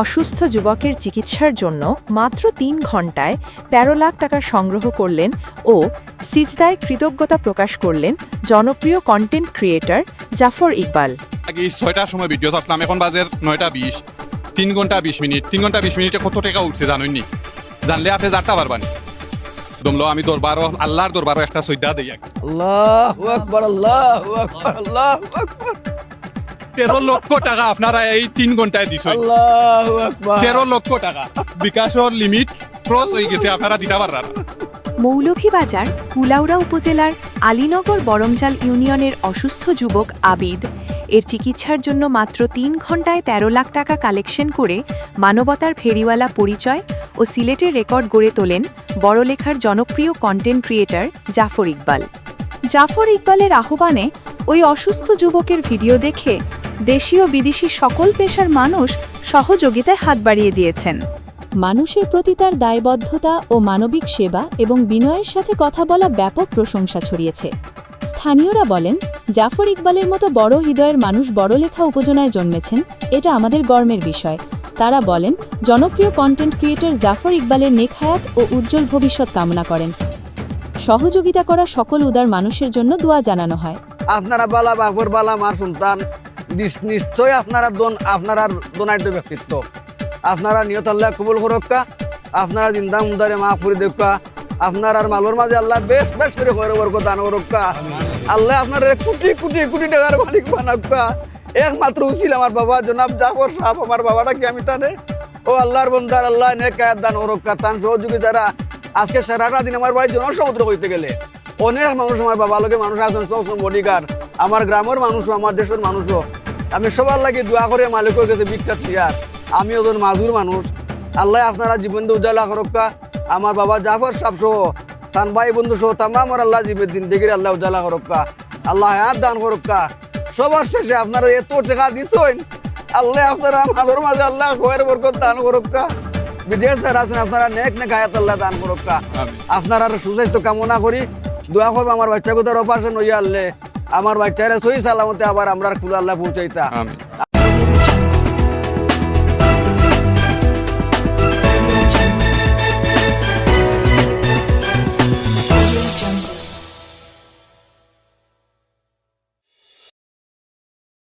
অসুস্থ যুবকের চিকিৎসার জন্য মাত্র ৩ ঘণ্টায় ১৩ লাখ টাকা সংগ্রহ করলেন ও সিজদায় কৃতজ্ঞতা প্রকাশ করলেন জনপ্রিয় কন্টেন্ট ক্রিয়েটর জাফর ইকবাল। আগে ৬টার সময় ভিডিও ছাড়ছিলাম, এখন বাজে ৯টা ২০, ৩ ঘন্টা ২০ মিনিট। ৩ ঘন্টা ২০ মিনিটে কত টাকা উঠছে জানেননি? জানলে আপনি যারটা পারবানি। দমলো আমি দরবারও আল্লাহর দরবারও একটা সৈদা দিই। আল্লাহু আকবার, আল্লাহু আকবার, আল্লাহু আকবার। ১৩ লক্ষ টাকা আপনারা এই ৩ ঘন্টায় দিছেন। আল্লাহু আকবার। ১৩ লক্ষ টাকা বিকাশের লিমিট ক্রস হয়ে গেছে, আপনারা দিতে পারবেন। মৌলভীবাজার কুলাউড়া উপজেলার আলীনগর বরমজাল ইউনিয়নের অসুস্থ যুবক আবিদ এর চিকিৎসার জন্য মাত্র ৩ ঘণ্টায় ১৩ লাখ টাকা কালেকশন করে মানবতার ফেরিওয়ালা পরিচয় ও সিলেটের রেকর্ড গড়ে তোলেন বড়লেখার জনপ্রিয় কন্টেন্ট ক্রিয়েটর জাফর ইকবাল। জাফর ইকবালের আহ্বানে ওই অসুস্থ যুবকের ভিডিও দেখে দেশীয় বিদেশি সকল পেশার মানুষ সহযোগিতায় হাত বাড়িয়ে দিয়েছেন। মানুষের প্রতি তার দায়বদ্ধতা ও মানবিক সেবা এবং বিনয়ের সাথে কথা বলা ব্যাপক প্রশংসা ছড়িয়েছে। স্থানীয়রা বলেন, জাফর ইকবালের মতো বড় হৃদয়ের মানুষ বড়লেখা উপজেলায় জন্মেছেন, এটা আমাদের গর্বের বিষয়। তারা বলেন, জনপ্রিয় কন্টেন্ট ক্রিয়েটর জাফর ইকবালের নেক হায়াত ও উজ্জ্বল ভবিষ্যৎ কামনা করেন। সহযোগিতা করা সকল উদার মানুষের জন্য দোয়া জানানো হয়। আপনারা বালা বাপর বালা মার সন্তান, নিশ্চয় আপনারা দোনাইট ব্যক্তিত্ব। আপনারা নিয়ত আল্লাহ কবুল করক্কা, আপনারা জিন্দা মুদারে মা ফুরি দেখা, আপনার আর মালোর মাঝে আল্লাহ বেশ বেশ করে বরকত দান করক্কা। আল্লাহ আপনার কোটি কোটি কোটি টাকার মালিক বানাক্কা। একমাত্র উচিল আমার বাবা জনাব জাফর সাহেব, আমার বাবাটাকে আমি টানে। ও আল্লাহর বন্দার আল্লাহ নেক হায়াত দান করক্কা। তার সহযোগিতারা আজকে সারাটা দিন আমার বাড়ি জনসমুদ্র হইতে গেলে অনেক মানুষ, আমার বাবা লোকে মানুষ আছেন, বডিগার্ড, আমার গ্রামের মানুষও, আমার দেশের মানুষও। আমি সবার লাগে দোয়া করে মালিকের কাছে বিখ্যাত চেয়ার। আমি ওজন মাজুর মানুষ। আল্লাহ আপনারা জীবন উজালা করক্কা। আমার বাবা জাফর সাহেব সহ তান ভাই বন্ধু সহ তামাম আল্লাহ জীবের দিন দেখে আল্লাহ উজালা করক্কা। আল্লাহ হায়াত দান করক্কা। সবার শেষে আপনারা এত টাকা দিছেন, আল্লাহ আপনারা মালোর মাঝে আল্লাহ খয়ের বরকত দান করক্কা। বিদেশ যারা আছেন আপনারা নেক নেক হায়াত আল্লাহ দান করক্কা। আপনারা সুস্বাস্থ্য কামনা করি দোয়া করবো আমার বাচ্চা কোথার অপারেশন হইয়া আনলে আমার বাচ্চারা সহি সালামতে আবার আমরা খুলে আল্লাহ পৌঁছাইতা।